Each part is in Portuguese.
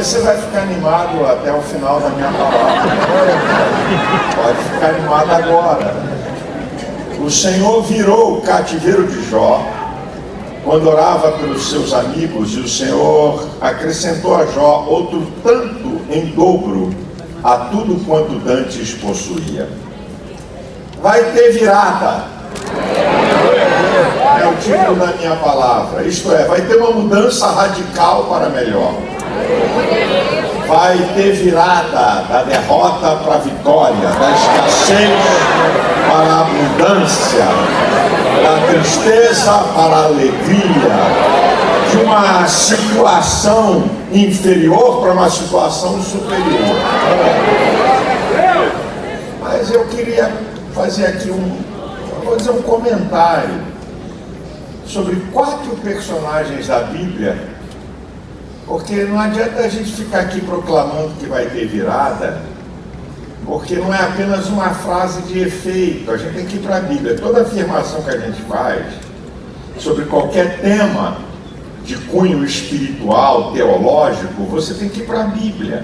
você vai ficar animado até o final da minha palavra. Pode ficar animado agora. O Senhor virou o cativeiro de Jó quando orava pelos seus amigos, e o Senhor acrescentou a Jó outro tanto em dobro a tudo quanto dantes possuía. Vai ter virada. É o título da minha palavra. Isto é, vai ter uma mudança radical para melhor. Vai ter virada da derrota para a vitória, da escassez para a abundância, da tristeza para a alegria, de uma situação inferior para uma situação superior. Mas eu queria fazer aqui um comentário sobre 4 personagens da Bíblia, porque não adianta a gente ficar aqui proclamando que vai ter virada, porque não é apenas uma frase de efeito. A gente tem que ir para a Bíblia. Toda afirmação que a gente faz sobre qualquer tema de cunho espiritual, teológico, você tem que ir para a Bíblia.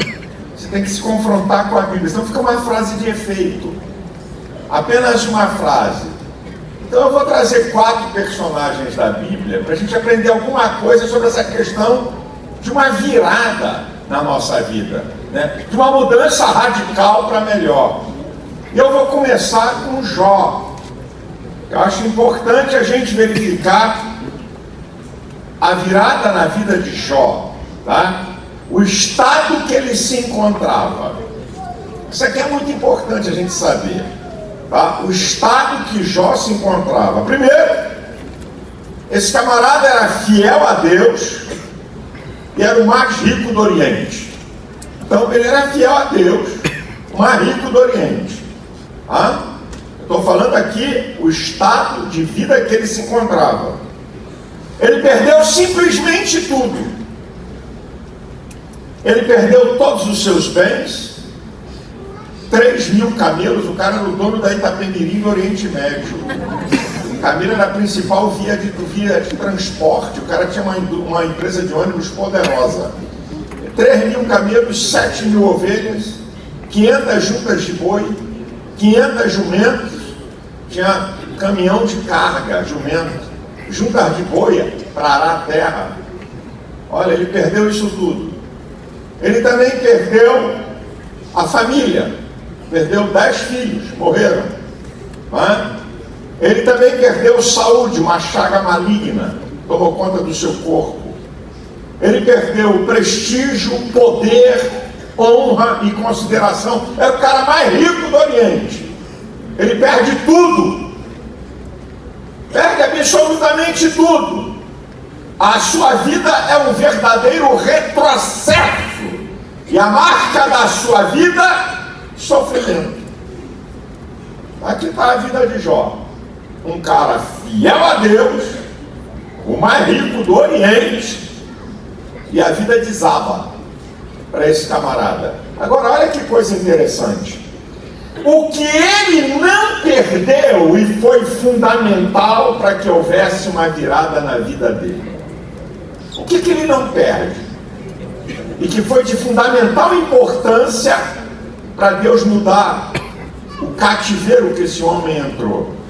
Você tem que se confrontar com a Bíblia, senão fica uma frase de efeito, apenas uma frase. Então eu vou trazer 4 personagens da Bíblia para a gente aprender alguma coisa sobre essa questão de uma virada na nossa vida, né? De uma mudança radical para melhor. E eu vou começar com Jó. Eu acho importante a gente verificar a virada na vida de Jó, tá? O estado que ele se encontrava. Isso aqui é muito importante a gente saber, tá? O estado que Jó se encontrava. Primeiro, esse camarada era fiel a Deus e era o mais rico do Oriente. Então ele era fiel a Deus, o mais rico do Oriente. Tá? Eu estou falando aqui o estado de vida que ele se encontrava. Ele perdeu simplesmente tudo. Ele perdeu todos os seus bens, 3.000 camelos. O cara era o dono da Itapemirim do Oriente Médio. Camelo era a principal via de transporte. O cara tinha uma empresa de ônibus poderosa. 3.000 camelos, 7.000 ovelhas, 500 juntas de boi, 500 jumentos. Tinha caminhão de carga, jumento, juntas de boi para arar a terra. Olha, ele perdeu isso tudo. Ele também perdeu a família. Perdeu 10 filhos, morreram. Ele também perdeu saúde, uma chaga maligna, tomou conta do seu corpo. Ele perdeu prestígio, poder, honra e consideração. Era o cara mais rico do Oriente. Ele perde tudo. Perde absolutamente tudo. A sua vida é um verdadeiro retrocesso. E a marca da sua vida, sofrimento. Aqui está a vida de Jó. Um cara fiel a Deus, o mais rico do Oriente, e a vida desaba para esse camarada. Agora olha que coisa interessante. O que ele não perdeu e foi fundamental para que houvesse uma virada na vida dele. O que ele não perde? E que foi de fundamental importância para Deus mudar o cativeiro que esse homem entrou.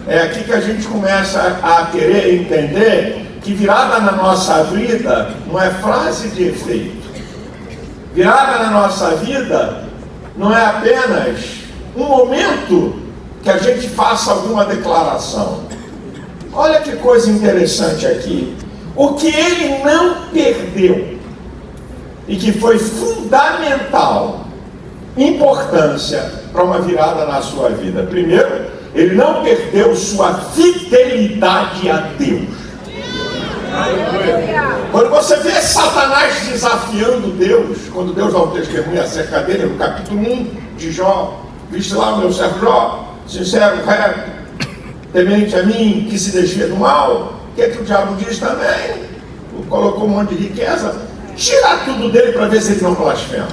É aqui que a gente começa a querer entender que virada na nossa vida não é frase de efeito. Virada na nossa vida não é apenas um momento que a gente faça alguma declaração. Olha que coisa interessante aqui. O que ele não perdeu e que foi fundamental importância para uma virada na sua vida. Primeiro, ele não perdeu sua fidelidade a Deus. Quando você vê Satanás desafiando Deus, quando Deus dá um testemunho acerca dele, no capítulo 1 de Jó, viste lá o meu servo Jó, sincero, reto, temente a mim, que se desvia do mal. O que é que o diabo diz também? Colocou um monte de riqueza. Tira tudo dele para ver se ele não blasfema.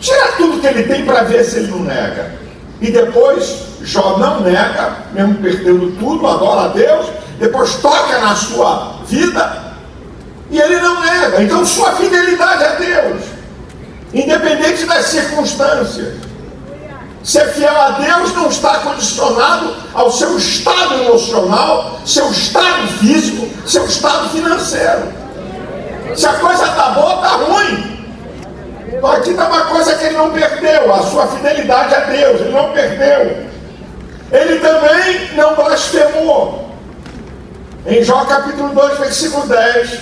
Tira tudo que ele tem para ver se ele não nega. E depois, Jó não nega, mesmo perdendo tudo, adora a Deus. Depois toca na sua vida E ele não nega. Então sua fidelidade a Deus, independente das circunstâncias. Ser fiel a Deus não está condicionado ao seu estado emocional, seu estado físico, seu estado financeiro. Se a coisa está boa, está ruim. Então aqui está uma coisa que ele não perdeu, a sua fidelidade a Deus, ele não perdeu. Ele também não blasfemou. Em Jó capítulo 2, versículo 10,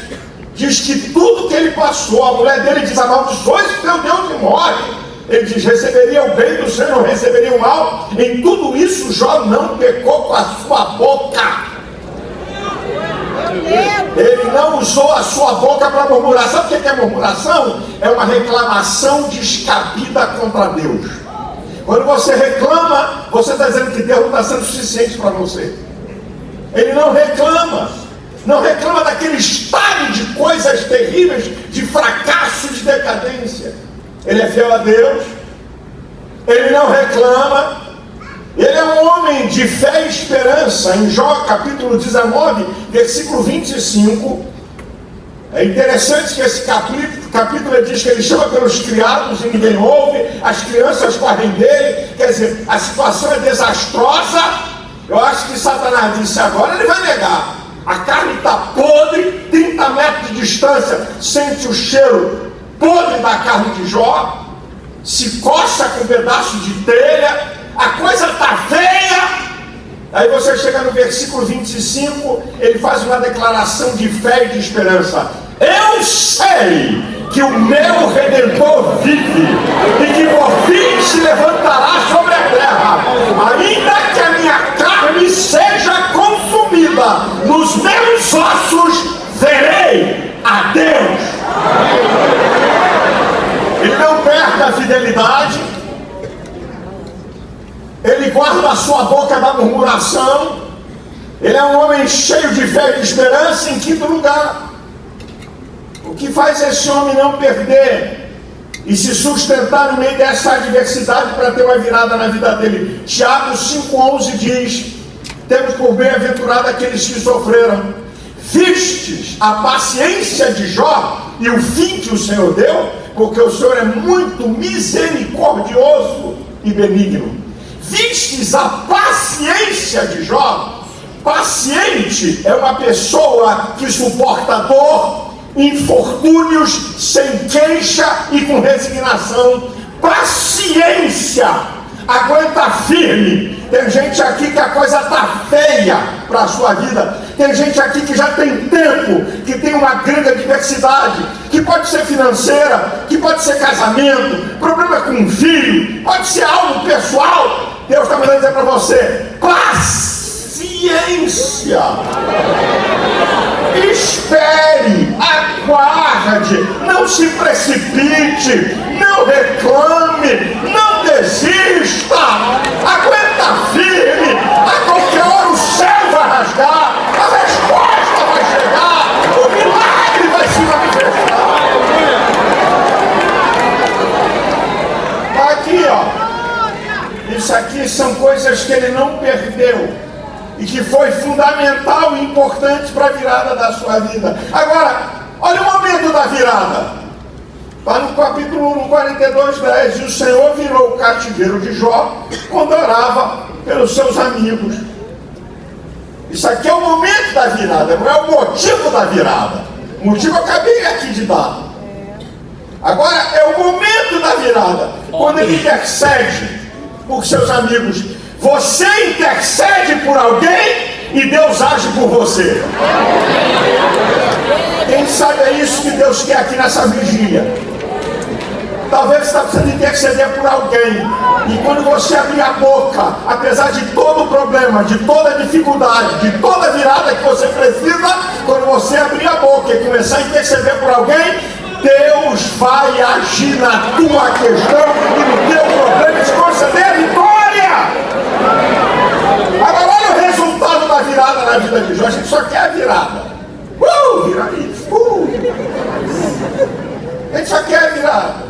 diz que tudo que ele passou, a mulher dele diz: amaldiçoe o teu Deus e morre. Ele diz: receberia o bem do Senhor, não receberia o mal. Em tudo isso, Jó não pecou com a sua boca. Ele não usou a sua boca para murmurar. Sabe o que é murmuração? É uma reclamação descabida contra Deus. Quando você reclama, você está dizendo que Deus não está sendo suficiente para você. Ele não reclama. Não reclama daquele estado de coisas terríveis, de fracasso, de decadência. Ele é fiel a Deus, ele não reclama, ele é um homem de fé e esperança. Em Jó capítulo 19, versículo 25, é interessante que esse capítulo diz que ele chama pelos criados e ninguém ouve, as crianças correm dele, quer dizer, a situação é desastrosa. Eu acho que Satanás disse: agora ele vai negar, a carne está podre, 30 metros de distância, sente o cheiro podre da carne de Jó, se coça com um pedaço de telha, a coisa está feia. Aí você chega no versículo 25, ele faz uma declaração de fé e de esperança: eu sei que o meu Redentor vive e que por fim se levantará sobre a terra, ainda que a minha carne seja consumida, nos meus ossos verei a Deus. Ele não perde a fidelidade, ele guarda a sua boca da murmuração, ele é um homem cheio de fé e de esperança. Em quinto lugar, o que faz esse homem não perder e se sustentar no meio dessa adversidade para ter uma virada na vida dele? Tiago 5,11 diz: temos por bem-aventurado aqueles que sofreram. Vistes a paciência de Jó e o fim que o Senhor deu, porque o Senhor é muito misericordioso e benigno. Vistes a paciência de Jó? Paciente é uma pessoa que suporta dor, infortúnios, sem queixa e com resignação. Paciência, aguenta firme. Tem gente aqui que a coisa está feia para a sua vida. Tem gente aqui que já tem tempo, que tem uma grande adversidade, que pode ser financeira, que pode ser casamento, problema com um filho, pode ser algo pessoal. Deus está mandando dizer para você: paciência. Espere, aguarde, não se precipite, não reclame, não desista, aguenta firme. A qualquer hora o céu vai rasgar, a resposta vai chegar, o milagre vai se manifestar. Está aqui, ó. Isso aqui são coisas que ele não perdeu e que foi fundamental e importante para a virada da sua vida. Agora, olha o momento da virada. Está no capítulo 1, 42, 10. E o Senhor virou o cativeiro de Jó quando orava pelos seus amigos. Isso aqui é o momento da virada, não é o motivo da virada. O motivo eu acabei aqui de dar. Agora é o momento da virada, quando ele intercede por seus amigos. Você intercede por alguém e Deus age por você. Quem sabe é isso que Deus quer aqui nessa vigília. Talvez você está precisando interceder por alguém, e quando você abrir a boca, apesar de todo o problema, de toda a dificuldade, de toda a virada que você precisa, quando você abrir a boca e começar a interceder por alguém, Deus vai agir na tua questão e no teu problema e te conceder a vitória. Agora olha o resultado da virada na vida de Jó. A gente só quer a virada. Virar isso. A gente só quer a virada.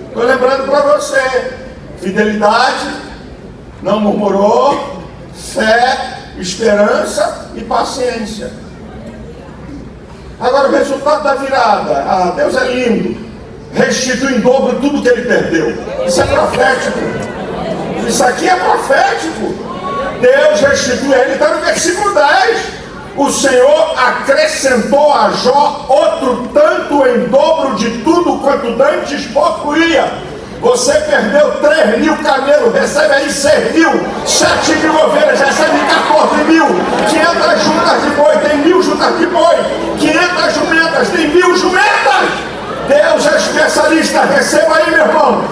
Estou lembrando para você: fidelidade, não murmurou, fé, esperança e paciência. Agora o resultado da virada, Deus é lindo, restitui em dobro tudo que ele perdeu. Isso é profético. Isso aqui é profético. Deus restitui a ele. Está no versículo 10. O Senhor acrescentou a Jó outro tanto em dobro de tudo quanto dantes possuía. Você perdeu 3.000 camelos, recebe aí 6.000, 7.000 ovelhas, recebe 14.000, 500 juntas de boi, tem 1.000 juntas de boi, 500 jumentas, tem 1.000 jumentas. Deus é especialista, receba aí, meu irmão.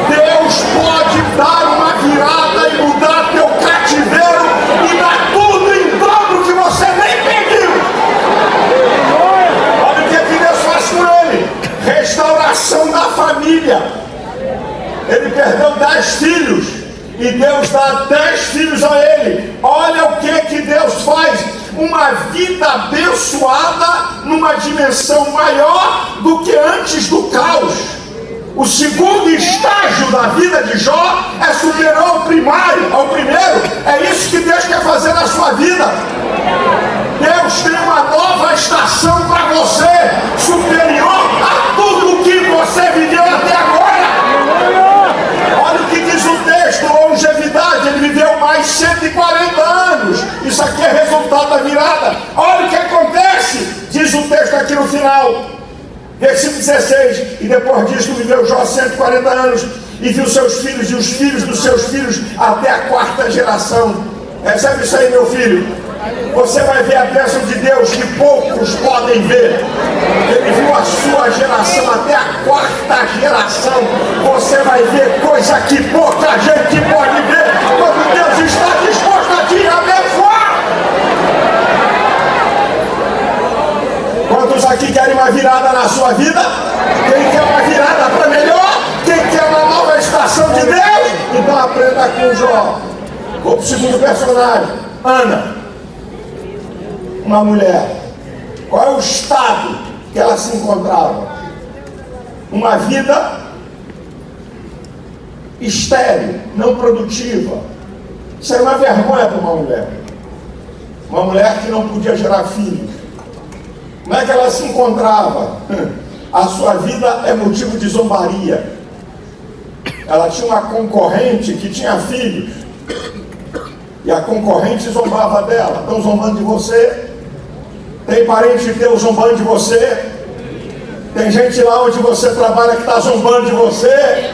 Deus pode dar uma virada e mudar teu cativeiro e dar tudo em dobro que você nem pediu. Olha o que Deus faz com ele: restauração da família. Ele perdeu 10 filhos e Deus dá 10 filhos a ele. Olha o que Deus faz: uma vida abençoada numa dimensão maior do que antes do caos. O segundo estágio da vida de Jó é superior ao primeiro. É isso que Deus quer fazer na sua vida. Deus tem uma nova estação para você, superior a tudo que você viveu até agora. Olha o que diz o texto: longevidade, ele viveu mais 140 anos. Isso aqui é resultado da virada. Olha o que acontece, diz o texto aqui no final, versículo 16: e depois disso viveu Jó 140 anos, e viu seus filhos e os filhos dos seus filhos até a 4ª geração. Recebe isso aí, meu filho. Você vai ver a bênção de Deus que poucos podem ver. Ele viu a sua geração até a 4ª geração. Você vai ver coisa que pouca gente pode ver, quando Deus está disposto a te abençoar. Quantos aqui querem uma virada na sua vida? Quem quer uma virada para melhor? Quem quer uma nova estação de Deus? Então aprenda com Jó. Vou para o segundo personagem, Ana. Uma mulher. Qual é o estado que ela se encontrava? Uma vida estéril, não produtiva. Isso era uma vergonha para uma mulher. Uma mulher que não podia gerar filhos. Como é que ela se encontrava? A sua vida é motivo de zombaria. Ela tinha uma concorrente que tinha filhos, e a concorrente zombava dela. Estão zombando de você? Tem parente teu zombando de você? Tem gente lá onde você trabalha que está zombando de você?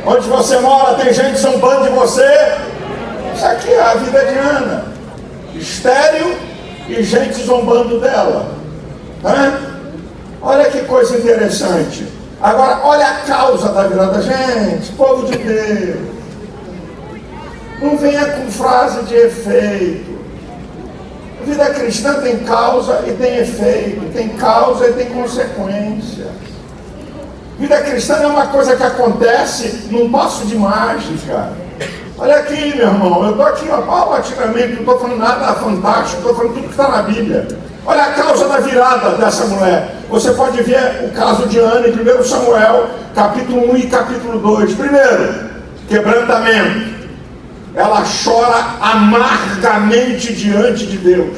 Onde você mora tem gente zombando de você? Isso aqui é a vida de Ana. Estéril e gente zombando dela. Olha que coisa interessante. Agora, olha a causa da virada. Gente, povo de Deus, não venha com frase de efeito. A vida cristã tem causa e tem efeito, tem causa e tem consequência. A vida cristã não é uma coisa que acontece num passo de mágica. Olha aqui, meu irmão, eu estou aqui paulatinamente, não estou falando nada fantástico, estou falando tudo que está na Bíblia. Olha a causa da virada dessa mulher. Você pode ver o caso de Ana em 1 Samuel, capítulo 1 e capítulo 2. Primeiro, quebrantamento. Ela chora amargamente diante de Deus.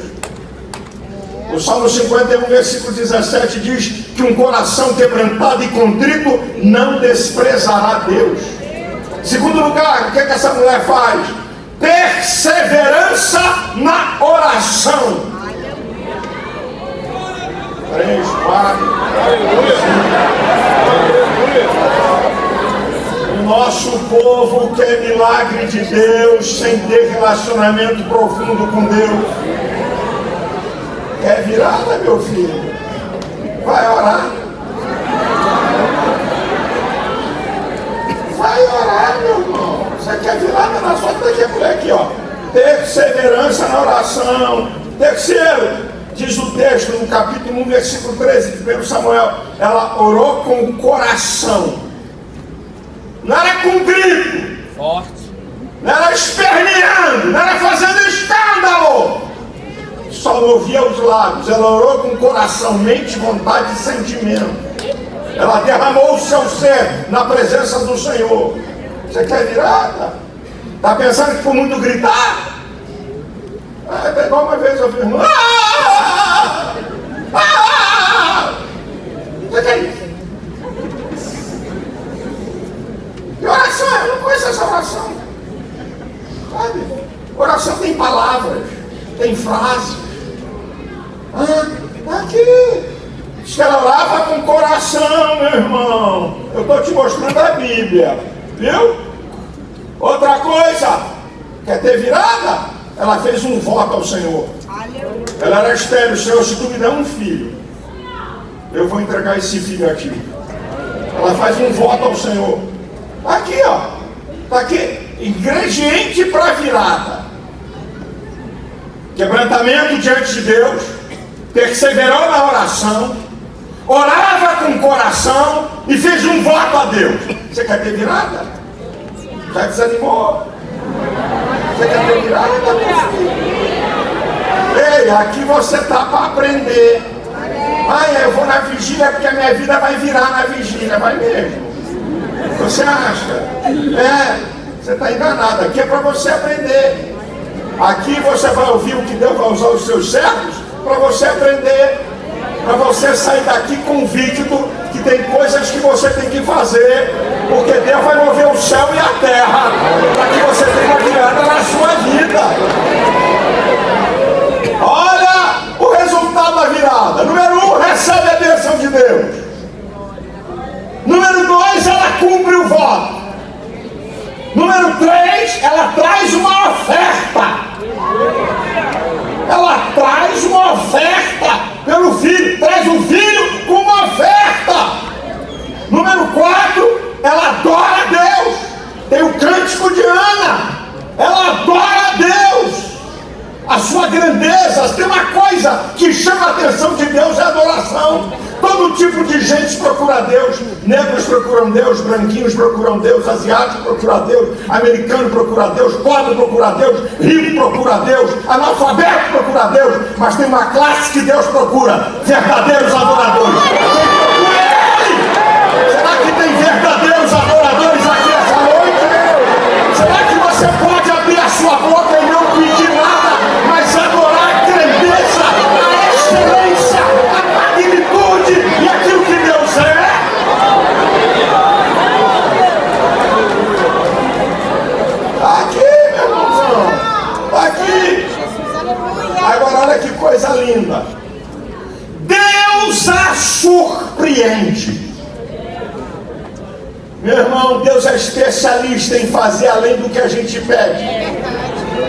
O Salmo 51, versículo 17 diz que um coração quebrantado e contrito não desprezará Deus. Segundo lugar, o que essa mulher faz? Perseverança na oração. 3, 4. O nosso povo quer milagre de Deus sem ter relacionamento profundo com Deus. Quer virada, meu filho? Vai orar. Vai orar, meu irmão. Você quer virada na sua vida? Aqui, mulher, aqui, ó. Perseverança na oração. Terceiro, diz o texto no capítulo 1, versículo 13 de 1 Samuel, ela orou com o coração. Não era com grito, forte, não era esperneando, não era fazendo escândalo, só movia os lábios. Ela orou com o coração, mente, vontade e sentimento. Ela derramou o seu ser na presença do Senhor. Você quer virada? Está pensando que por muito gritar? É igual uma vez eu vi, O que é isso? Que oração? Eu não conheço essa oração. Sabe? Oração tem palavras, tem frases. Aqui. Diz que ela orava com o coração, meu irmão. Eu estou te mostrando a Bíblia. Viu? Outra coisa. Quer ter virada? Ela fez um voto ao Senhor. Ela era estéril. Senhor, se tu me der um filho, eu vou entregar esse filho a ti. Ela faz um voto ao Senhor. Aqui, ó. Está aqui. Ingrediente para virada. Quebrantamento diante de Deus. Perseverou na oração. Orava com o coração e fez um voto a Deus. Você quer ter virada? Já desanimou? Você quer ter virada? Ei, aqui você está para aprender. Eu vou na vigília porque a minha vida vai virar na vigília. Vai mesmo. Você acha? Você está enganado. Aqui é para você aprender. Aqui você vai ouvir o que Deus vai usar os seus servos para você aprender. Para você sair daqui convicto que tem coisas que você tem que fazer, porque Deus vai mover o céu e a terra para que você tenha uma virada na sua vida. Olha o resultado da virada. Número 1, recebe a bênção de Deus. Número 2, ela cumpre o voto. Número 3, ela traz uma oferta. Ela traz uma oferta pelo filho, traz o filho com uma oferta. Número 4, ela adora a Deus. Tem o cântico de Ana. Ela adora a Deus. A sua grandeza. Tem uma coisa que chama a atenção de Deus, é a adoração. Todo tipo de gente procura Deus. Negros procuram Deus, branquinhos procuram Deus, asiáticos procuram Deus, americano procura Deus, pobre procura Deus, rico procura Deus, analfabeto procura Deus. Mas tem uma classe que Deus procura: verdadeiros adoradores. Quem procura é Ele. Será que tem verdadeiros adoradores aqui essa noite? Será que você pode abrir a sua boca e não pedir nada, mas adorar a grandeza, a excelência, a magnitude e aquilo que Deus é? Aqui, meu irmãozão, aqui. Agora olha que coisa linda. Deus a surpreende. Meu irmão, Deus é especialista em fazer além do que a gente pede.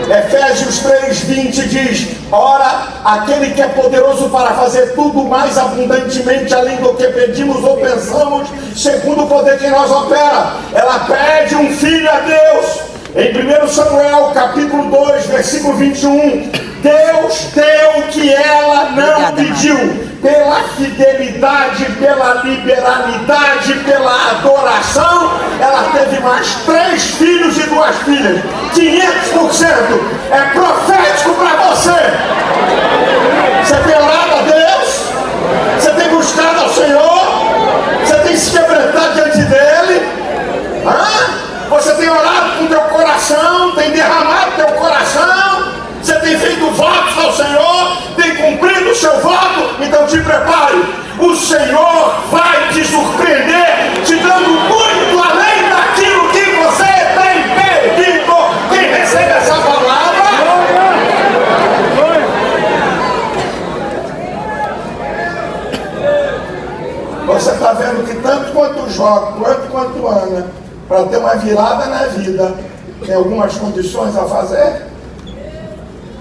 Efésios 3:20 diz: ora, aquele que é poderoso para fazer tudo mais abundantemente além do que pedimos ou pensamos, segundo o poder que em nós opera. Ela pede um filho a Deus. Em 1 Samuel capítulo 2, versículo 21, Deus deu o que ela não pediu. Pela fidelidade, pela liberalidade, pela adoração, ela teve mais 3 filhos e 2 filhas. 500%. É profético para você. Você tem orado a Deus? Você tem buscado ao Senhor? Você tem se quebrantado diante dele? Você tem orado com teu coração? Tem derramado teu coração? Você tem feito votos ao Senhor? Tem cumprido o seu voto? Então te prepare. O Senhor vai te surpreender, te dando muito além daquilo que você tem pedido. Quem recebe essa palavra? Você está vendo que tanto quanto Jó, quanto Ana, para ter uma virada na vida, tem algumas condições a fazer?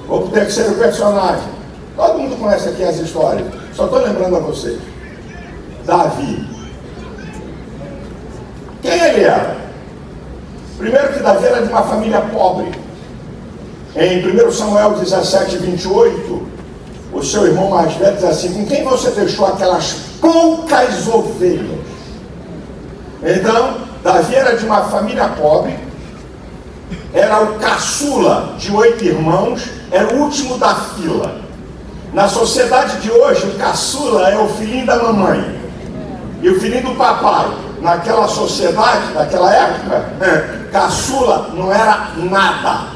Vou para o terceiro personagem. Todo mundo conhece aqui as histórias. Só estou lembrando a vocês. Davi. Quem ele era? Primeiro que Davi era de uma família pobre. Em 1 Samuel 17:28, o seu irmão mais velho diz assim: com quem você deixou aquelas poucas ovelhas? Então, Davi era de uma família pobre. Era o caçula de 8 irmãos, era o último da fila. Na sociedade de hoje, o caçula é o filhinho da mamãe e o filhinho do papai. Naquela sociedade, naquela época, caçula não era nada.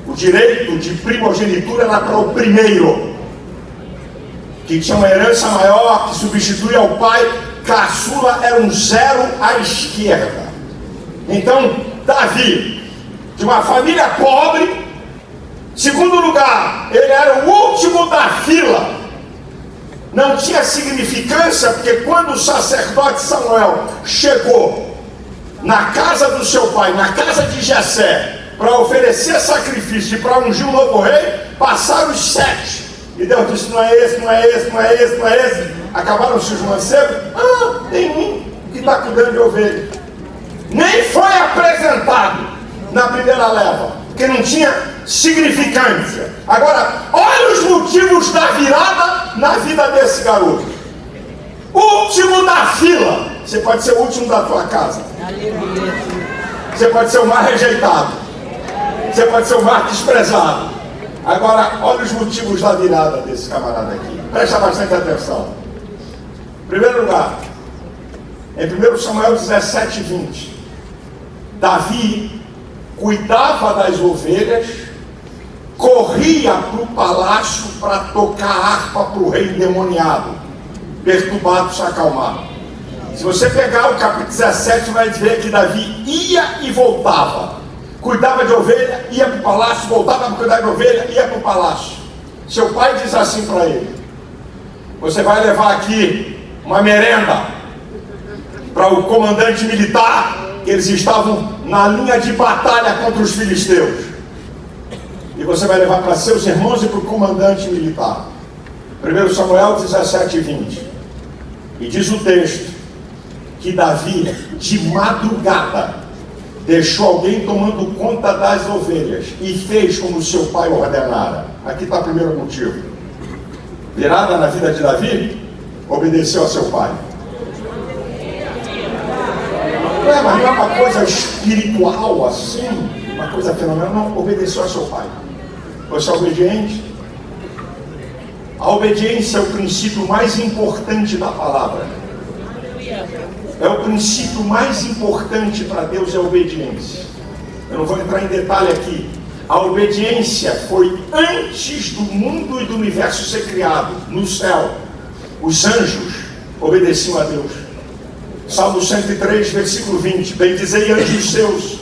O direito de primogenitura era para o primeiro. que tinha uma herança maior, que substituía o pai. Caçula era um 0 à esquerda. Então, Davi, de uma família pobre, segundo lugar, ele era o último da fila. Não tinha significância, porque quando o sacerdote Samuel chegou na casa do seu pai, na casa de Jessé, para oferecer sacrifício e para ungir um novo rei, passaram os 7. E Deus disse: não é esse, não é esse, não é esse, não é esse. Acabaram-se os mancebos. Tem um que está cuidando de ovelha. Nem foi apresentado na primeira leva, porque não tinha significância. Agora, olha os motivos da virada na vida desse garoto. Último da fila. Você pode ser o último da tua casa. Você pode ser o mais rejeitado. Você pode ser o mais desprezado. Agora, olha os motivos da virada desse camarada aqui. Presta bastante atenção. Em primeiro lugar, em 1 Samuel 17:20, Davi cuidava das ovelhas, corria para o palácio para tocar harpa para o rei endemoniado, perturbado, se acalmar. Se você pegar o capítulo 17, vai ver que Davi ia e voltava. Cuidava de ovelha, ia para o palácio, voltava para cuidar de ovelha, ia para o palácio. Seu pai diz assim para ele: você vai levar aqui uma merenda para o comandante militar, que eles estavam na linha de batalha contra os filisteus. E você vai levar para seus irmãos e para o comandante militar. 1 Samuel 17:20. E diz o texto que Davi, de madrugada, deixou alguém tomando conta das ovelhas e fez como seu pai ordenara. Aqui está o primeiro motivo. Virada na vida de Davi, obedeceu a seu pai. Mas não é uma coisa espiritual assim, uma coisa fenomenal. Não, obedeceu a seu pai. Você é obediente? A obediência é o princípio mais importante da palavra. É o princípio mais importante para Deus, é a obediência. Eu não vou entrar em detalhe aqui. A obediência foi antes do mundo e do universo ser criado. No céu, os anjos obedeciam a Deus. Salmo 103, versículo 20. Bendizei anjos seus,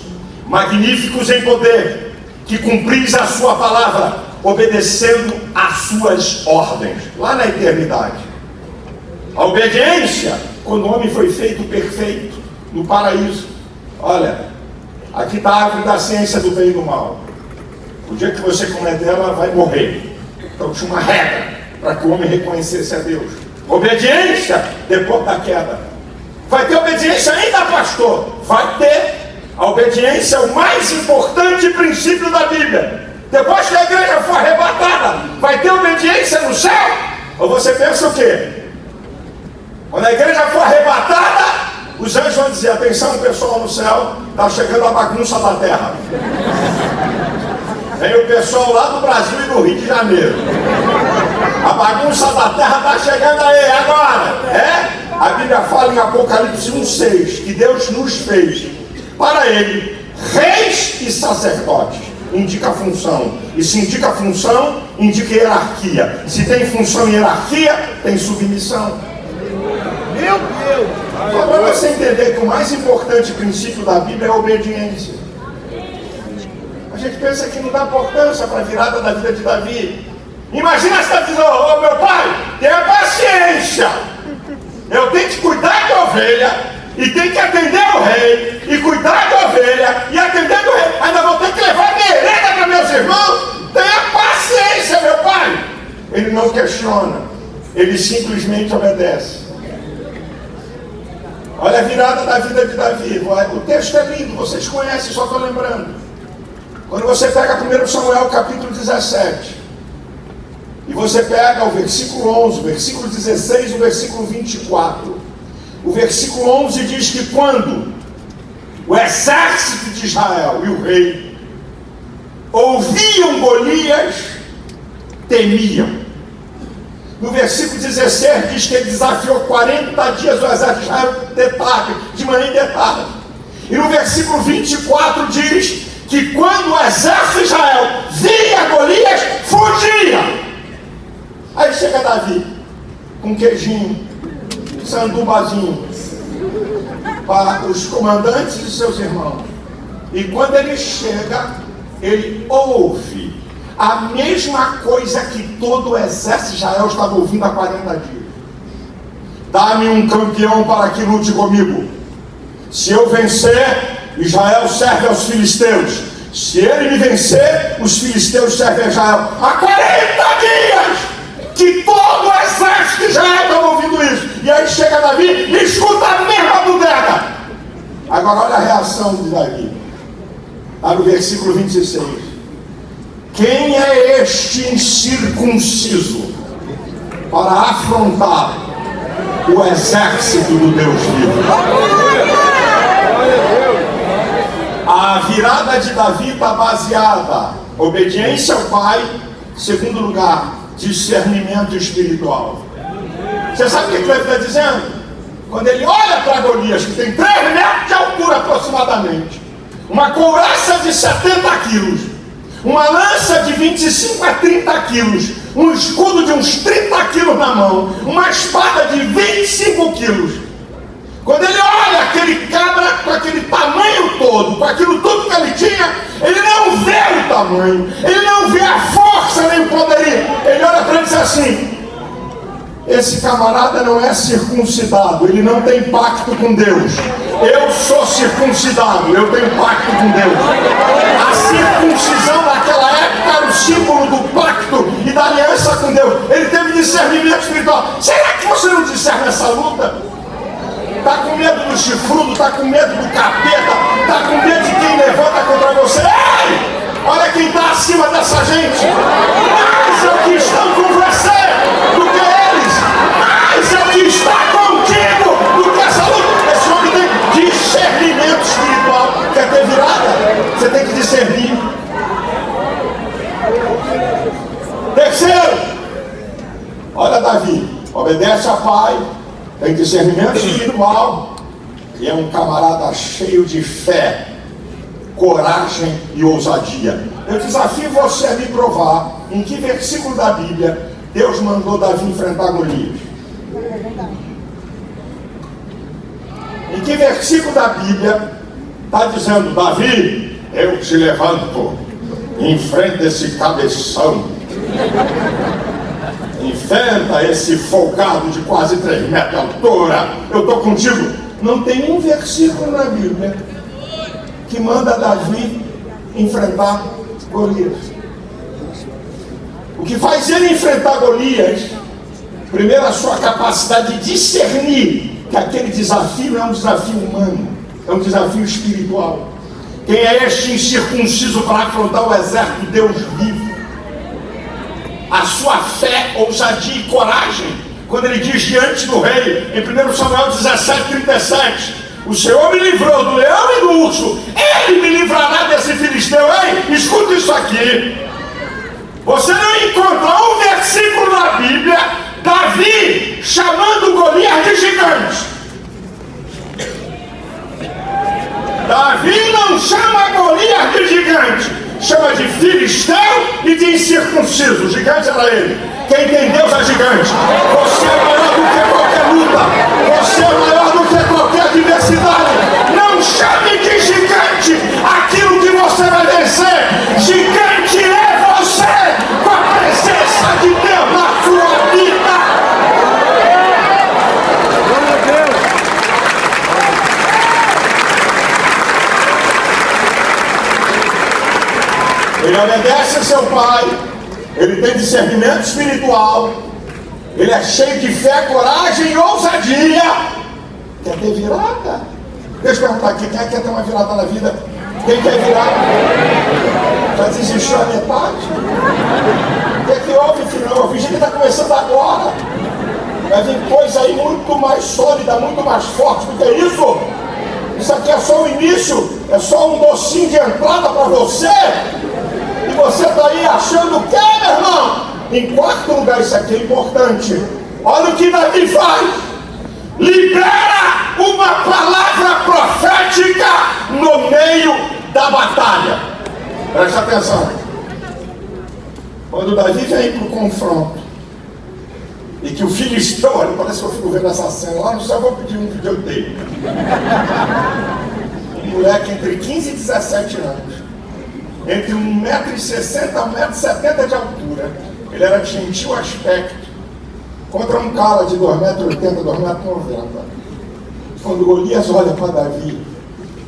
magníficos em poder, que cumpris a sua palavra, obedecendo às suas ordens, lá na eternidade. A obediência, quando o homem foi feito perfeito no paraíso. Olha, aqui está a árvore da ciência do bem e do mal. O dia que você comer dela, vai morrer. Então tinha uma regra para que o homem reconhecesse a Deus. Obediência depois da queda. Vai ter obediência ainda, pastor? Vai ter. A obediência é o mais importante princípio da Bíblia. Depois que a igreja for arrebatada, vai ter obediência no céu? Ou você pensa o quê? Quando a igreja for arrebatada, os anjos vão dizer: atenção pessoal no céu, está chegando a bagunça da terra. Vem o pessoal lá do Brasil e do Rio de Janeiro. A bagunça da terra está chegando aí agora. A Bíblia fala em Apocalipse 1:6 que Deus nos fez para Ele reis e sacerdotes. Indica função. E se indica função, indica hierarquia. Se tem função e hierarquia, tem submissão. Meu Deus! Só para você entender que o mais importante princípio da Bíblia é a obediência. A gente pensa que não dá importância para a virada da vida de Davi. Imagina você está dizendo: ô meu pai, tenha paciência. Eu tenho que cuidar da ovelha, e tenho que atender o rei, e cuidar da ovelha, e atender do rei. Ainda vou ter que levar merenda para meus irmãos. Tenha paciência, meu pai. Ele não questiona, ele simplesmente obedece. Olha a virada da vida de Davi. O texto é lindo, vocês conhecem, só estou lembrando. Quando você pega 1 Samuel capítulo 17, e você pega o versículo 11, o versículo 16 e o versículo 24. O versículo 11 diz que quando o exército de Israel e o rei ouviam Golias, temiam. No versículo 16 diz que ele desafiou 40 dias o exército de Israel de tarde, de manhã e de tarde. E no versículo 24 diz que quando o exército de Israel via Golias, fugia. Aí chega Davi: com queijinho, sandubazinho, para os comandantes e seus irmãos. E quando ele chega, ele ouve a mesma coisa que todo o exército de Israel estava ouvindo há 40 dias. Dá-me um campeão para que lute comigo. Se eu vencer, Israel serve aos filisteus. Se ele me vencer, os filisteus servem a Israel. Há 40 dias que todo o exército de Israel estava ouvindo isso. E aí chega Davi e escuta a mesma bodega. Agora olha a reação de Davi. Está no versículo 26. Quem é este incircunciso para afrontar o exército do Deus vivo? A virada de Davi está baseada em obediência ao pai, segundo lugar, discernimento espiritual. Você sabe o que Davi está dizendo? Quando ele olha para Golias, que tem 3 metros de altura aproximadamente, uma couraça de 70 quilos, uma lança de 25 a 30 quilos, um escudo de uns 30 quilos na mão, uma espada de 25 quilos. Quando ele olha aquele cabra com aquele tamanho todo, com aquilo tudo que ele tinha, ele não vê o tamanho, ele não vê a força nem o poderio. Ele olha para ele e diz assim: esse camarada não é circuncidado, ele não tem pacto com Deus. Eu sou circuncidado, eu tenho pacto com Deus. A circuncisão naquela época era o símbolo do pacto e da aliança com Deus. Ele teve discernimento espiritual. Será que você não discerne essa luta? Está com medo do chifrudo, está com medo do capeta, está com medo de quem levanta contra você. Ei! Olha quem está acima dessa gente. Mais é o que estão com você do que eles. Mais é o que está contigo do que essa luta. Esse homem tem discernimento espiritual. Quer ter virada? Você tem que discernir. Terceiro, olha Davi, obedece a pai, tem discernimento espiritual e é um camarada cheio de fé, coragem e ousadia. Eu desafio você a me provar em que versículo da Bíblia Deus mandou Davi enfrentar Golias. Em que versículo da Bíblia está dizendo: Davi, eu te levanto, enfrenta esse cabeção, enfrenta esse folgado de quase 3 metros de altura, eu estou contigo. Não tem um versículo na Bíblia que manda Davi enfrentar Golias. O que faz ele enfrentar Golias, primeiro, a sua capacidade de discernir que aquele desafio não é um desafio humano, é um desafio espiritual. Quem é este incircunciso para afrontar o exército de Deus vivo? A sua fé, ousadia e coragem, quando ele diz diante do rei, em 1 Samuel 17:37, o Senhor me livrou do leão e do urso, ele me livrará desse filisteu. Ei, escuta isso aqui. Você não encontra um versículo na Bíblia Davi chamando Golias de gigante. Davi não chama Golias de gigante, chama de filisteu e de incircunciso. O gigante era ele. Quem tem Deus é gigante. Você é maior do que qualquer luta, você é maior do que qualquer adversidade. Não chame de gigante aquilo que você vai vencer. Gigante é você, com a presença de Deus na sua vida. Ele obedece a seu pai, ele tem discernimento espiritual, ele é cheio de fé, coragem e ousadia. Quer ter virada? Deixa eu perguntar aqui, quem é que quer ter uma virada na vida? Quem quer virada? Já desistiu a metade? O que é que houve, filho? O vigília está começando agora. Vai vir coisa aí muito mais sólida, muito mais forte do que isso. Isso aqui é só o início, é só um docinho de entrada para você. E você está aí achando o que, meu irmão? Em quarto lugar, isso aqui é importante. Olha o que Davi faz. Libera uma palavra profética no meio da batalha. Preste atenção. Quando Davi vem para o confronto, e que o filisteu, olha, parece que eu fico vendo essa cena lá no céu, eu vou pedir um videotape. Um moleque entre 15 e 17 anos, entre 1,60 m e 1,70 m de altura, ele era de gentil aspecto, contra um cara de 2,80 m, 2,90 m. Quando Golias olha para Davi,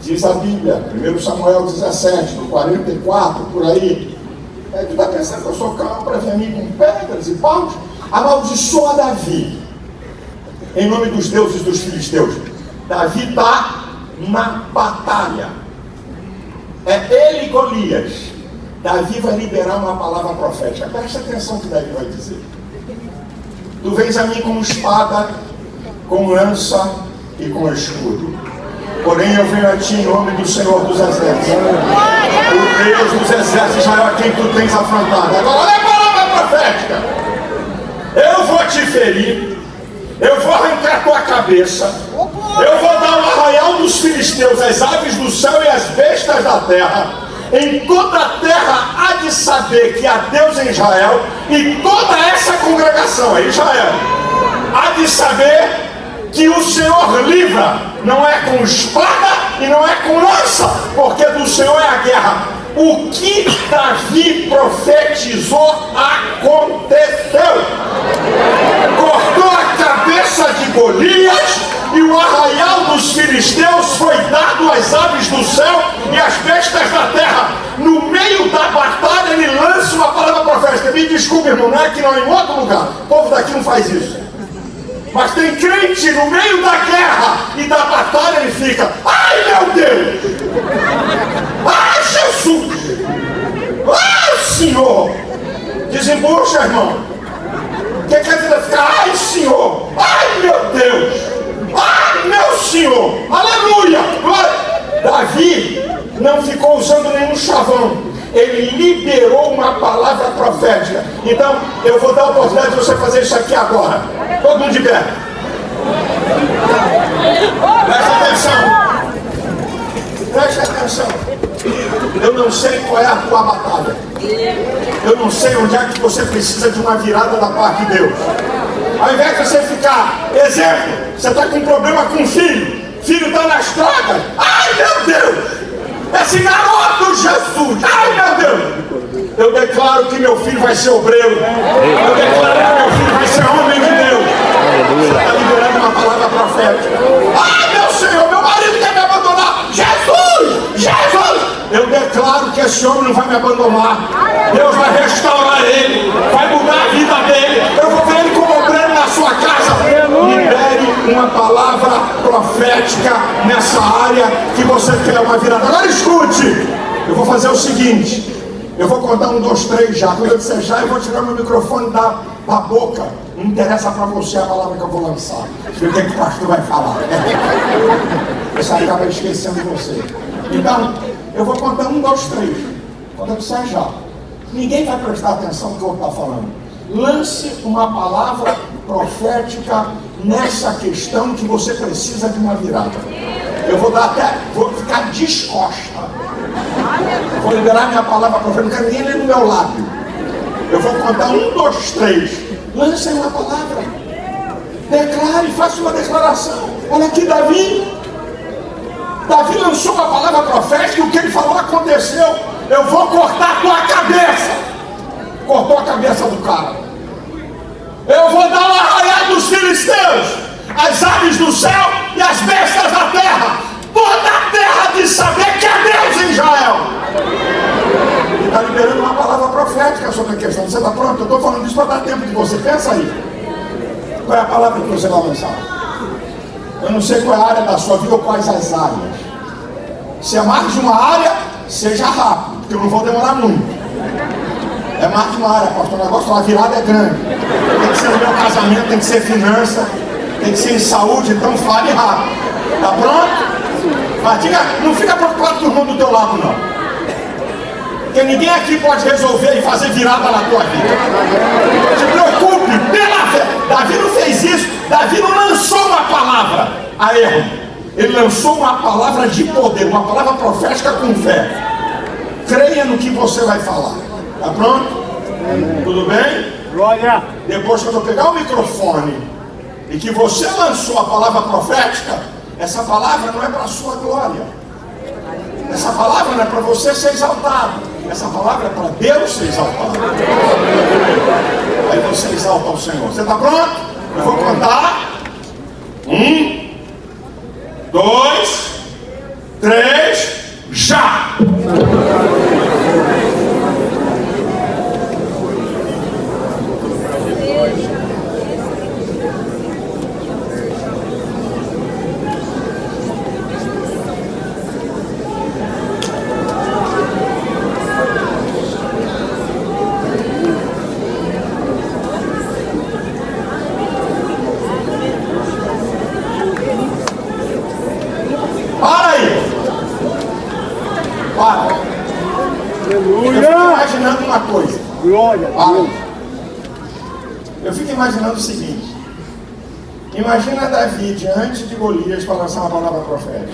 diz a Bíblia, 1 Samuel 17, no 44, por aí, tu está pensando que eu sou cabra, vem a mim com pedras e paus? Amaldiçoa Davi, em nome dos deuses dos filisteus. Davi está na batalha. É ele e Golias. Davi vai liberar uma palavra profética. Presta atenção no que Davi vai dizer. Tu vens a mim com espada, com lança e com escudo. Porém eu venho a ti em nome do Senhor dos Exércitos. O Deus dos Exércitos, Israel, a quem tu tens afrontado. Agora olha a palavra profética. Eu vou te ferir, eu vou arrancar tua cabeça, eu vou dar o arraial dos filisteus, as aves do céu e as bestas da terra. Em toda a terra há de saber que há Deus em Israel, e toda essa congregação, é Israel, há de saber que o Senhor livra, não é com espada e não é com lança, porque do Senhor é a guerra. O que Davi profetizou aconteceu. Cortou a cabeça de Golias e o arraial dos filisteus foi dado às aves do céu e às bestas da terra. No meio da batalha ele lança uma palavra profética. Me desculpe, irmão, não é que não é em outro lugar. O povo daqui não faz isso. Mas tem crente no meio da guerra e da batalha, ele fica: ai meu Deus, ai Jesus, ai Senhor. Desembucha, irmão. O que quer dizer ficar: ai Senhor, ai meu Deus, ai meu Senhor, aleluia. Davi não ficou usando nenhum chavão. Ele liberou uma palavra profética. Então, eu vou dar a oportunidade de você fazer isso aqui agora. Todo mundo de pé. Presta atenção. Presta atenção. Eu não sei qual é a tua batalha. Eu não sei onde é que você precisa de uma virada da parte de Deus. Ao invés de você ficar, exemplo, você está com um problema com o filho. Filho está na estrada. Ai meu Deus! Esse garoto Jesus, ai meu Deus, eu declaro que meu filho vai ser obreiro, eu declaro que meu filho vai ser homem de Deus. Você está liberando uma palavra profética. Ai meu Senhor, meu marido quer me abandonar. Jesus, Jesus, eu declaro que esse homem não vai me abandonar. Deus vai restaurar ele, vai mudar a vida dele. Eu vou ver ele como obreiro na sua casa. Libere uma palavra profética nessa área que você quer uma virada. Agora escute, eu vou fazer o seguinte, eu vou contar 1, 2, 3 já. Quando eu disser já, eu vou tirar meu microfone da boca. Não interessa para você a palavra que eu vou lançar. O que o pastor vai falar? Você acaba esquecendo você. Então, eu vou contar 1, 2, 3. Quando eu disser já, ninguém vai prestar atenção no que eu estou falando. Lance uma palavra profética nessa questão que você precisa de uma virada. Eu vou dar até, vou ficar descosta. Vou liberar minha palavra profética, não quero ninguém ler no meu lábio. Eu vou contar 1, 2, 3. Lance uma palavra. Declare, faça uma declaração. Olha aqui, Davi lançou uma palavra profética e o que ele falou aconteceu. Eu vou cortar a tua cabeça. Cortou a cabeça do cara. Eu vou dar o arraial dos filisteus, as aves do céu e as bestas da terra. Toda a terra de saber que é Deus em Israel. Ele está liberando uma palavra profética sobre a questão. Você está pronto? Eu estou falando isso para dar tempo de você. Pensa aí. Qual é a palavra que você vai lançar? Eu não sei qual é a área da sua vida ou quais as áreas. Se é mais de uma área, seja rápido, porque eu não vou demorar muito. É mais de uma área, pastor. O negócio, a virada é grande. Tem que ser no meu casamento, tem que ser finança, tem que ser em saúde, então fale rápido. Tá pronto? Mas diga, não fica preocupado com o irmão do teu lado, não. Porque ninguém aqui pode resolver e fazer virada na tua vida. Se preocupe, pela fé. Davi não fez isso. Davi não lançou uma palavra a erro. Ele lançou uma palavra de poder, uma palavra profética com fé. Creia no que você vai falar. Tá pronto? Tudo bem? Glória! depois quando eu pegar o microfone e que você lançou a palavra profética, essa palavra não é para a sua glória. Essa palavra não é para você ser exaltado. Essa palavra é para Deus ser exaltado. Aí você exalta o Senhor. Você está pronto? Eu vou contar. 1, 2, 3, já! Imaginando uma coisa. Glória a Deus. Eu fico imaginando o seguinte: imagina Davi diante de Golias para lançar uma palavra profética.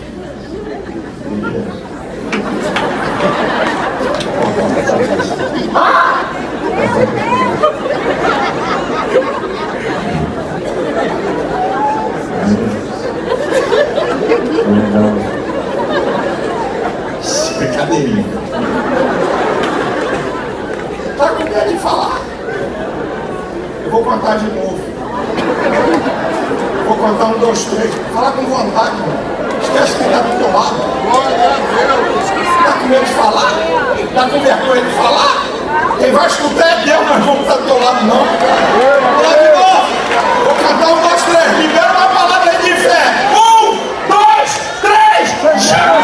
Brincadeirinha. Tá com medo de falar? Eu vou contar de novo. Vou contar 1, 2, 3. Fala com vontade, mano. Esquece quem está do teu lado. Glória a Deus. Tá com medo de falar? Tá com vergonha de falar? Quem vai escutar é Deus, nós vamos estar do teu lado, não. Fala de novo. Vou cantar 1, 2, 3. Libera uma palavra de fé. 1, 2, 3. Já!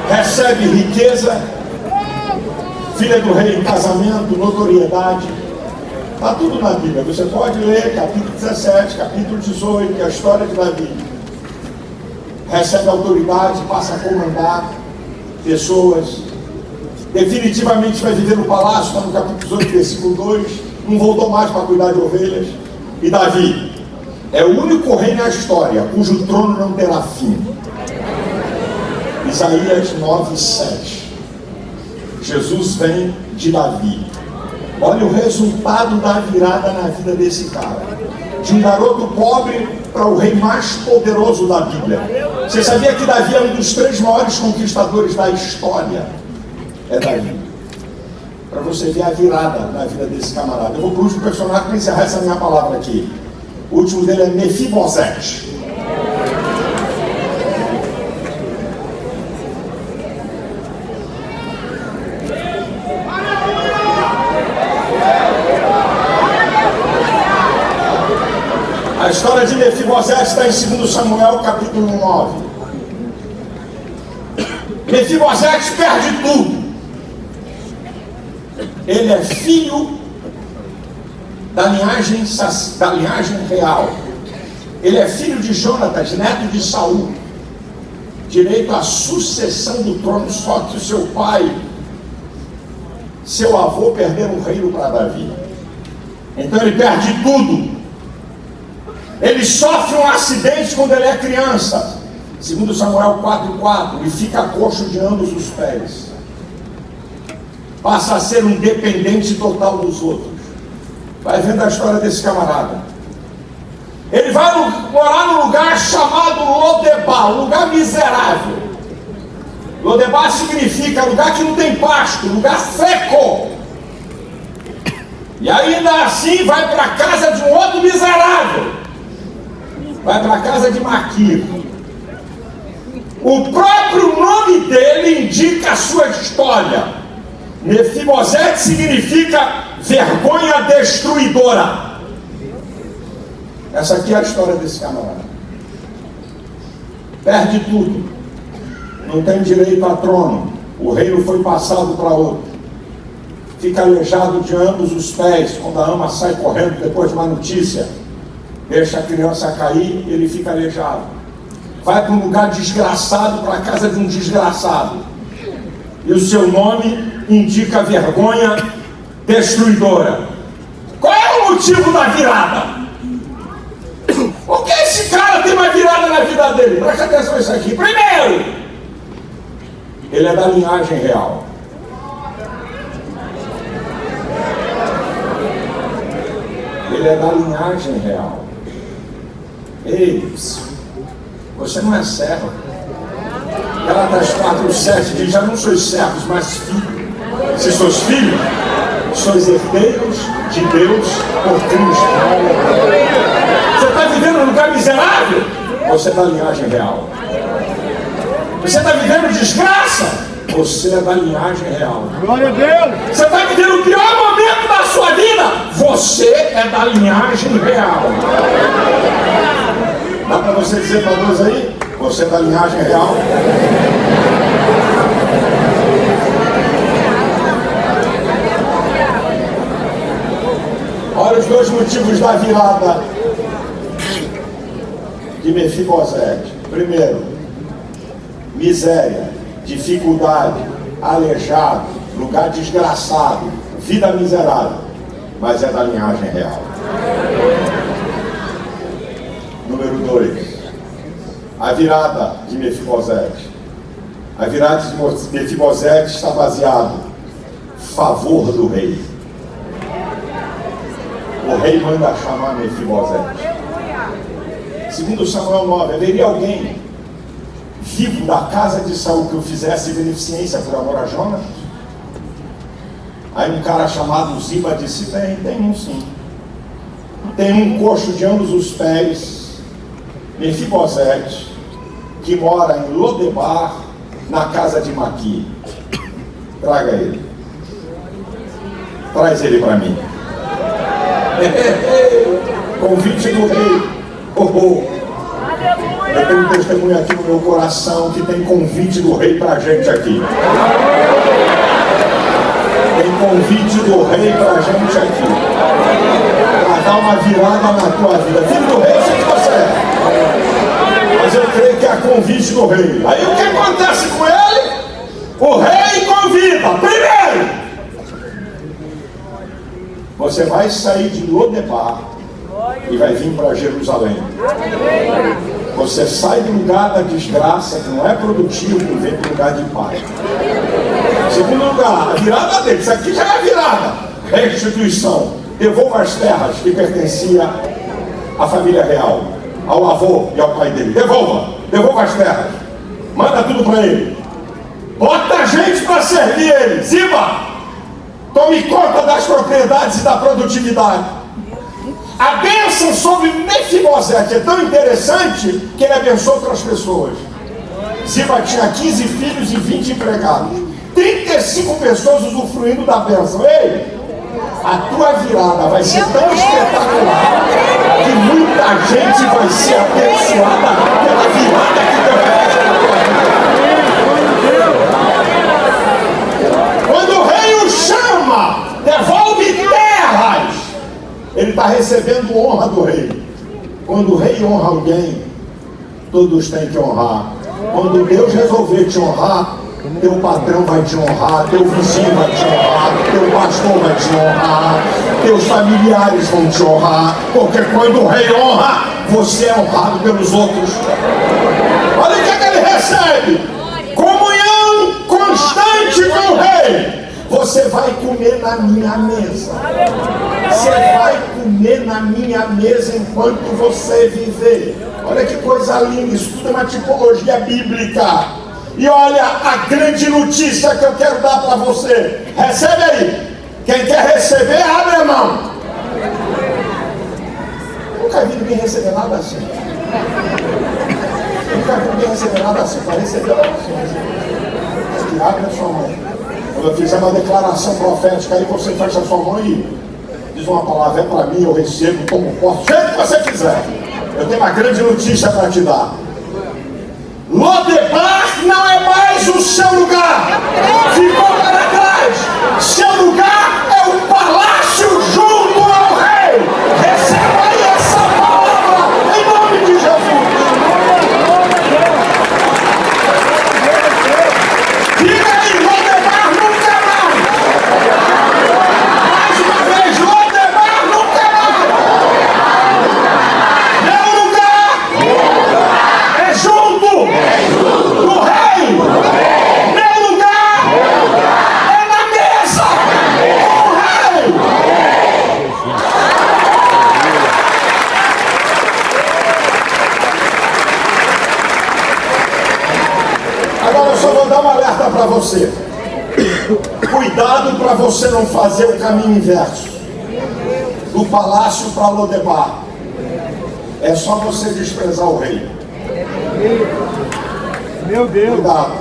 Recebe riqueza, filha do rei em casamento, notoriedade, está tudo na Bíblia. Você pode ler capítulo 17, capítulo 18, que é a história de Davi. Recebe autoridade, passa a comandar pessoas, definitivamente vai viver no palácio, está no capítulo 18, versículo 2, não voltou mais para cuidar de ovelhas. E Davi é o único rei na história cujo trono não terá fim. Isaías 9:7. Jesus vem de Davi. Olha o resultado da virada na vida desse cara. De um garoto pobre para o rei mais poderoso da Bíblia. Você sabia que Davi é um dos 3 maiores conquistadores da história? É Davi. Para você ver a virada na vida desse camarada. Eu vou para o último personagem para encerrar essa minha palavra aqui. O último dele é Mefibosete. A história de Mefibosete está em 2 Samuel, capítulo 9. Mefibosete perde tudo. Ele é filho da linhagem real. Ele é filho de Jonatas, neto de Saul. Direito à sucessão do trono, só que o seu pai, seu avô perderam o reino para Davi. Então ele perde tudo. Ele sofre um acidente quando ele é criança, 2 Samuel 4:4, e fica coxo de ambos os pés. Passa a ser um dependente total dos outros. Vai vendo a história desse camarada. Ele vai morar num lugar chamado Lodebar, um lugar miserável. Lodebar significa lugar que não tem pasto, lugar seco. E ainda assim vai para a casa de um outro miserável. Vai para a casa de Maquir. O próprio nome dele indica a sua história. Mefibosete significa vergonha destruidora. Essa aqui é a história desse camarada. Perde tudo. Não tem direito a trono. O reino foi passado para outro. Fica aleijado de ambos os pés. Quando a ama sai correndo depois de uma notícia, deixa a criança cair, ele fica aleijado. Vai para um lugar desgraçado, para a casa de um desgraçado. E o seu nome indica vergonha destruidora. Qual é o motivo da virada? Por que esse cara tem uma virada na vida dele? Presta atenção nisso aqui. Primeiro, ele é da linhagem real. Ele é da linhagem real. Ei, você não é servo. Gálatas 4:7 diz: já não sois servos, mas filhos. Se sois filhos, sois herdeiros de Deus por Cristo. Você está vivendo num lugar miserável? Você é da linhagem real. Você está vivendo desgraça? Você é da linhagem real. Glória a Deus! Você está vivendo o pior momento da sua vida? Você é da linhagem real. Dá para você dizer para nós aí? Você é da linhagem real? Olha os dois motivos da virada de Mefibosete. Primeiro, miséria, dificuldade, aleijado, lugar desgraçado, vida miserável, mas é da linhagem real. Número 2, a virada de Mefibosete. A virada de Mefibosete está baseada no favor do rei. O rei manda chamar Mefibosete. Segundo Samuel 9, haveria alguém vivo da casa de Saul que eu fizesse beneficência por amor a Jonas? Aí um cara chamado Ziba disse: tem um sim. Tem um coxo de ambos os pés, Mefibosete, que mora em Lodebar, na casa de Maquir. Traga ele. Traz ele para mim. Convite do rei. Eu tenho um testemunho aqui no meu coração que tem convite do rei pra gente aqui. Tem convite do rei pra gente aqui. Pra dar uma virada na tua vida. Filho do rei, eu sei que você é. Mas eu creio que é convite do rei. Aí o que acontece com ele? O rei convida. Primeiro, você vai sair de Lodebar e vai vir para Jerusalém. Você sai do lugar da desgraça, que não é produtivo, e vem para o lugar de paz. Segundo lugar, a virada dele, isso aqui já é a virada. Restituição. Devolva as terras que pertenciam à família real, ao avô e ao pai dele. Devolva as terras. Manda tudo para ele. Bota gente para servir ele. Ziba, tome conta das propriedades e da produtividade. A bênção sobre Mefibosete é tão interessante que ele abençoou outras pessoas. Ziba tinha 15 filhos e 20 empregados. 35 pessoas usufruindo da bênção. Ei, a tua virada vai ser tão espetacular que muita gente vai ser abençoada pela virada que Deus vai fazer na tua vida. Quando o rei o chama, devolve terras, ele está recebendo honra do rei. Quando o rei honra alguém, todos têm que honrar. Quando Deus resolver te honrar, teu patrão vai te honrar, teu vizinho vai te honrar, teu pastor vai te honrar, teus familiares vão te honrar, porque quando o rei honra, você é honrado pelos outros. Olha o que é que ele recebe: comunhão constante com o rei. Você vai comer na minha mesa. Você vai comer na minha mesa enquanto você viver. Olha que coisa linda, isso tudo é uma tipologia bíblica. E olha a grande notícia que eu quero dar para você. Recebe aí. Quem quer receber, abre a mão. Eu nunca vi ninguém receber nada assim. Eu nunca vi ninguém receber nada assim. Para receber nada assim. Abre a sua mão. Quando eu fizer uma declaração profética, aí você fecha a sua mão e diz uma palavra: é para mim, eu recebo, tomo posse, do jeito que você quiser. Eu tenho uma grande notícia para te dar. Lodebar não é mais o seu lugar. Ficou para trás. Seu lugar é o palácio junto ao rei. Receba aí essa palavra em nome de Jesus. Diga aí, Lodebar nunca mais. Mais uma vez, Lodebar nunca mais. Meu lugar é junto do rei. Meu lugar é na mesa com o rei. Agora eu só vou dar um alerta para você. Cuidado para você não fazer o caminho inverso. Do palácio para Lodebar. É só você desprezar o rei. Meu Deus! Cuidado.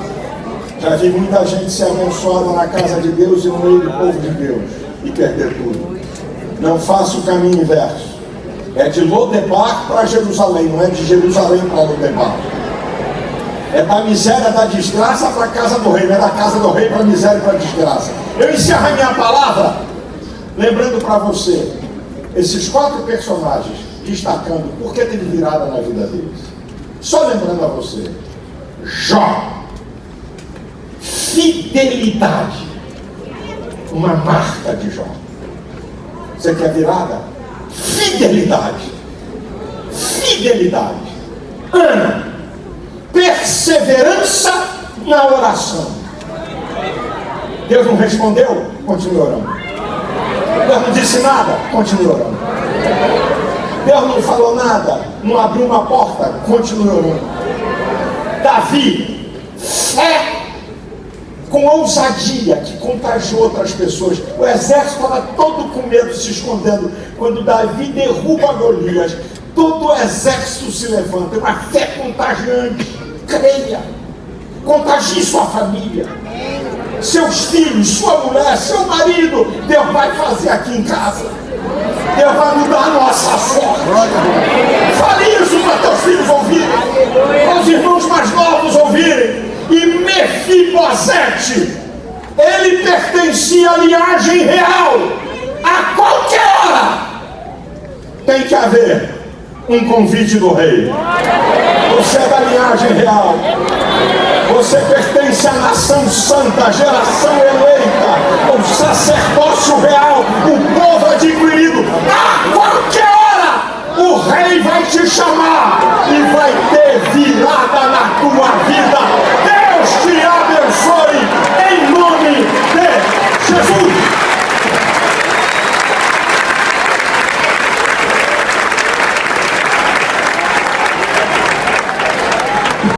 Já vi muita gente ser abençoada na casa de Deus e no meio do povo de Deus e perder tudo. Não faça o caminho inverso. É de Lodebar para Jerusalém, não é de Jerusalém para Lodebar. É da miséria, da desgraça para a casa do rei, não é da casa do rei para a miséria e para a desgraça. Eu encerro a minha palavra lembrando para você esses 4 personagens, destacando por que teve virada na vida deles. Só lembrando a você: Jó, fidelidade, uma marca de Jó. Você quer virada? Fidelidade. Fidelidade. Ana, perseverança na oração. Deus não respondeu? Continue orando. Deus não disse nada? Continue orando. Deus não falou nada? Não abriu uma porta? Continue orando. Davi, fé com ousadia que contagiou outras pessoas. O exército estava todo com medo, se escondendo. Quando Davi derruba Golias, todo o exército se levanta. Uma fé contagiante. Creia. Contagie sua família, seus filhos, sua mulher, seu marido. Deus vai fazer aqui em casa. Deus vai mudar a nossa sorte. Fale isso para teus filhos ouvirem, para os irmãos mais novos ouvirem. E Mefibosete, ele pertencia à linhagem real. A qualquer hora tem que haver um convite do rei. Você é da linhagem real. Você pertence à nação santa, à geração eleita.